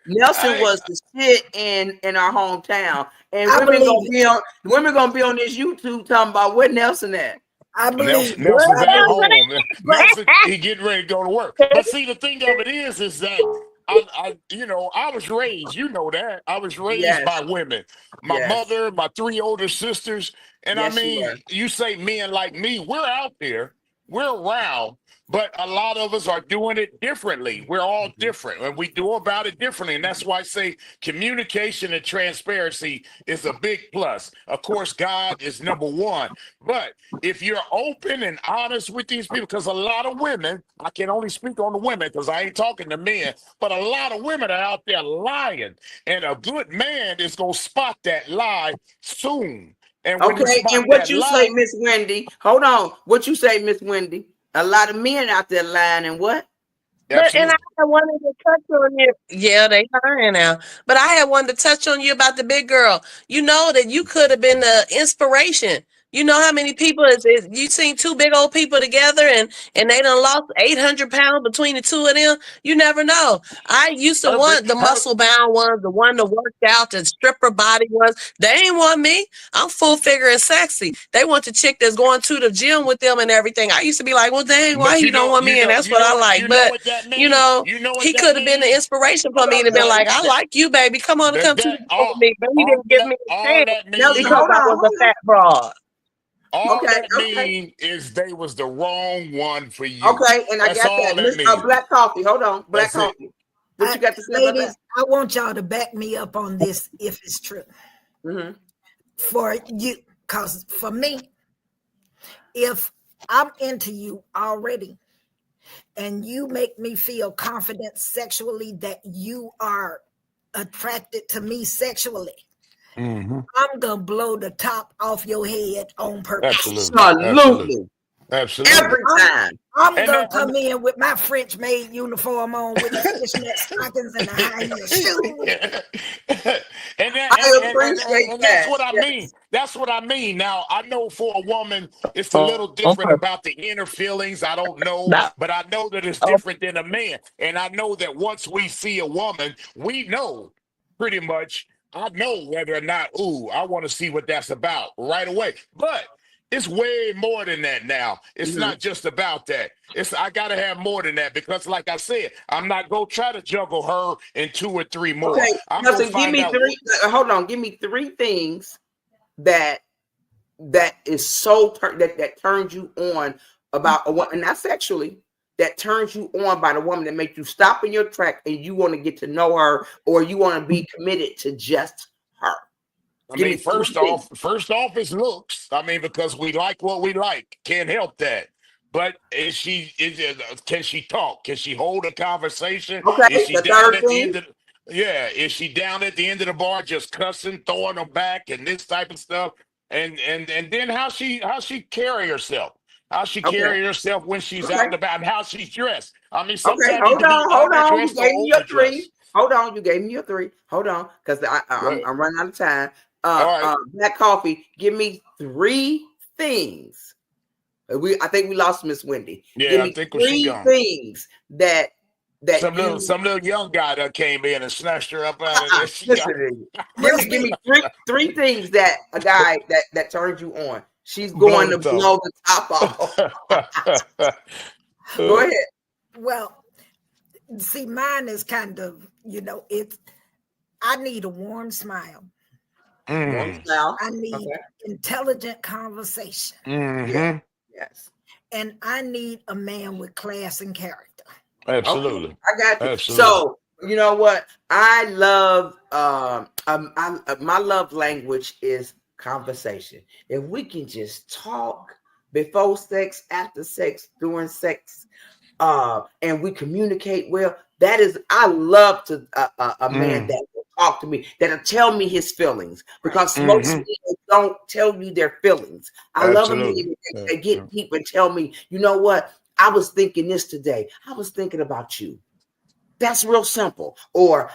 Nelson I was the shit in our hometown, and I believe it. women gonna be on this YouTube talking about where Nelson at. I believe it. Nelson's I at believe it. home. Nelson, he getting ready to go to work. But see, the thing of it is that I was raised. You know that I was raised by Yes, women. My yes, mother, my three older sisters, and I yes, you mean, were. you say men like me, we're out there, we're around. But a lot of us are doing it differently. We're all Mhm. different, and we do about it differently. And that's why I say communication and transparency is a big plus. Of course, God is number one. But if you're open and honest with these people, because a lot of women, I can only speak on the women because I ain't talking to men, but a lot of women are out there lying. And a good man is going to spot that lie soon. And when he Okay, spot and what that you say, lie, Miss Wendy? Hold on. What you say, Miss Wendy? A lot of men out there lying and what? But and I absolutely. had wanted to touch on you. Yeah, they lying now. But I had wanted to touch on you about the big girl. You know that you could have been the inspiration. You know how many people is you seen two big old people together and they done lost 800 pounds between the two of them? You never know. I used to Perfect. want the muscle bound ones, the one that worked out, the stripper body ones. They ain't want me. I'm full figure and sexy. They want the chick that's going to the gym with them and everything. I used to be like, well, dang, why But he don't want me? And that's what I like. you know But what that you mean? know, You know what he that could have been the mean? inspiration for Hold me on, to be like, Nelson. I like you, baby. Come on and come to the That gym with me. But he didn't give me a all chance that Nelson, because mean, hold I on, was a hold fat broad. on. all Okay, that okay, mean is they was the wrong one for you. okay, and I That's got all that. that Miss mean. Black Coffee. Hold on, Black That's it. Coffee. What you got to say about that? Ladies, I want y'all to back me up on this if it's true. Mm-hmm. For you, because for me, if I'm into you already and you make me feel confident sexually that you are attracted to me sexually, Hmm. I'm gonna blow the top off your head on purpose. Absolutely. Absolutely. Absolutely. Absolutely. Every I'm time. I'm And gonna that, come in with my French maid uniform on with the fishnet stockings and the high heel shoes. I appreciate and that's that. what I mean. Yes. That's what I mean. Now I know for a woman, it's a little On different purpose. about the inner feelings. I don't know, No. but I know that it's Oh, different than a man. And I know that once we see a woman, we know pretty much. I know whether or not, ooh, I want to see what that's about right away. But it's way more than that now. It's Mhm. not just about that. It's I gotta have more than that because, like I said, I'm not gonna try to juggle her and two or three more. Okay, I'm gonna Nelson, give find me out. three. Hold on, give me three things that is so that turns you on about a woman, not sexually, that turns you on by the woman that makes you stop in your track and you want to get to know her or you want to be committed to just her. I Give mean, me three things. first off is looks. I mean, because we like what we like. Can't help that. But can she talk? Can she hold a conversation? Is Okay, she the down third at the thing. end of yeah, is she down at the end of the bar just cussing, throwing them back and this type of stuff? And then how she carry herself. How she Okay, carry herself when she's out okay, and about and how she's dressed. I mean, okay. sometimes you can be Hold on. You underdressed gave or me your overdressed. three. Hold on, you gave me your three. Hold on, because Right. I'm running out of time. All right. Black Coffee. Give me three things. I think we lost Miss Wendy. Give Yeah, I me think she three gone. things that you Some little young guy that came in and snatched her up out of there. She listen got to me. Give Listen, me three things that a guy that turns you on. She's blow going the to top. blow the top off. Go ahead. well, see, mine is kind of, it's I need a warm smile. One Mm, style. I need Okay. intelligent conversation. Yeah. mm-hmm. Yes. And I need a man with class and character. Okay. Absolutely. I got you. Absolutely. So you know what? I love my love language is conversation. If we can just talk before sex, after sex, during sex, and we communicate well, that is I love to a man Mm, that will talk to me, that'll tell me his feelings, because most mm-hmm. men don't tell you their feelings. I love a man Absolutely. that get deep and tell me, you know what, I was thinking this today, I was thinking about you. That's real simple. Or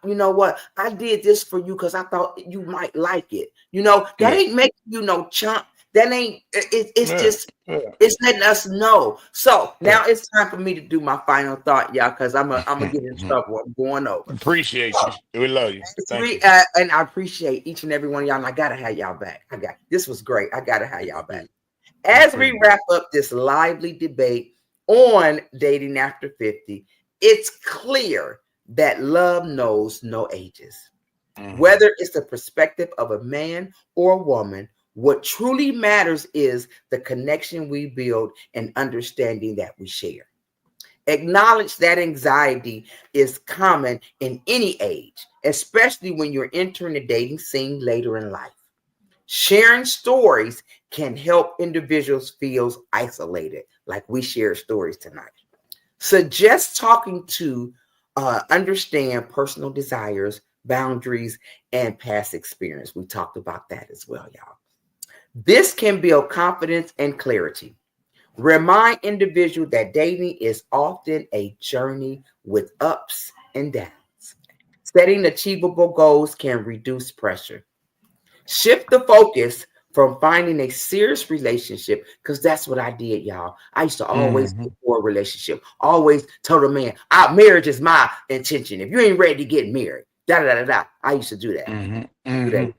you know what, I did this for you because I thought you might like it. That Yeah. ain't making you no chump. That ain't it's just it's letting us know. So now it's time for me to do my final thought, y'all, because I'm gonna get in trouble. I'm going over. Appreciate you. We love you. Thank you. And I appreciate each and every one of y'all. And I gotta have y'all back. This was great. I gotta have y'all back. As we wrap up this lively debate on dating after 50, it's clear that love knows no ages. Whether it's the perspective of a man or a woman, what truly matters is the connection we build and understanding that we share. Acknowledge that anxiety is common in any age, especially when you're entering the dating scene later in life. Sharing stories can help individuals feel isolated, like we share stories tonight. Suggest talking to understand personal desires, boundaries, and past experience. We talked about that as well, y'all. This can build confidence and clarity. Remind individuals that dating is often a journey with ups and downs. Setting achievable goals can reduce pressure. Shift the focus from finding a serious relationship, because that's what I did, y'all. I used to always look for a relationship. Always told a man, our marriage is my intention. If you ain't ready to get married, da-da-da-da-da. I used to do that.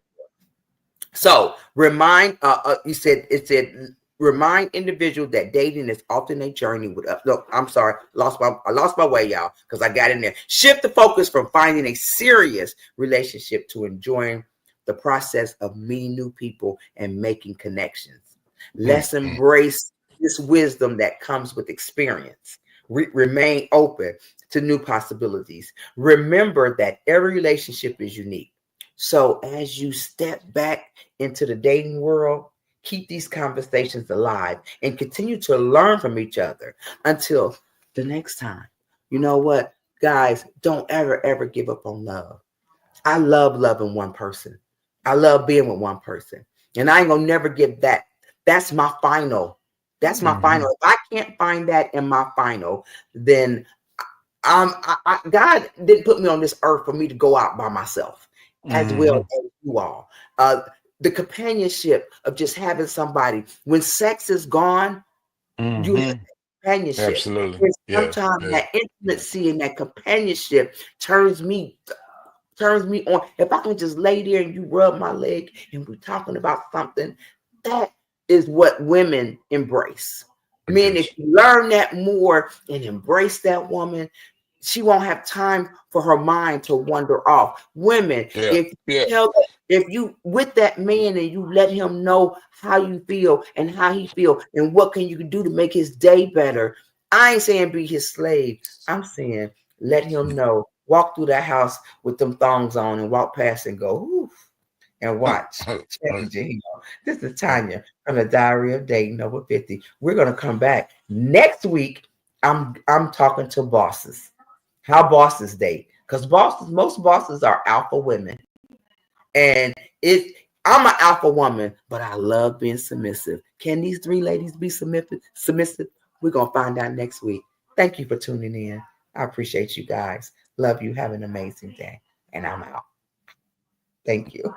So remind, it said, remind individuals that dating is often a journey with ups. No, I'm sorry. I lost my way, y'all, because I got in there. Shift the focus from finding a serious relationship to enjoying the process of meeting new people and making connections. Let's embrace this wisdom that comes with experience. Remain open to new possibilities. Remember that every relationship is unique. So as you step back into the dating world, keep these conversations alive and continue to learn from each other until the next time. You know what, guys, don't ever give up on love. I love loving one person. I love being with one person. And I ain't gonna never give that. That's my final. That's my final. If I can't find that in my final, then God didn't put me on this earth for me to go out by myself, as well as you all. The companionship of just having somebody. When sex is gone, you have companionship. Absolutely. Sometimes that intimacy and that companionship turns me on. If I can just lay there and you rub my leg and we're talking about something, that is what women embrace. Men, if you learn that more and embrace that woman, she won't have time for her mind to wander off. Women, if you with that man and you let him know how you feel and how he feel and what can you do to make his day better. I ain't saying be his slave. I'm saying let him know. Walk through that house with them thongs on and walk past and go, oof, and watch. This is Tonya from the Diary of Dating Over 50. We're gonna come back next week. I'm talking to bosses. How bosses date. Because most bosses are alpha women. And I'm an alpha woman, but I love being submissive. Can these three ladies be submissive? We're gonna find out next week. Thank you for tuning in. I appreciate you guys. Love you. Have an amazing day. And I'm out. Thank you.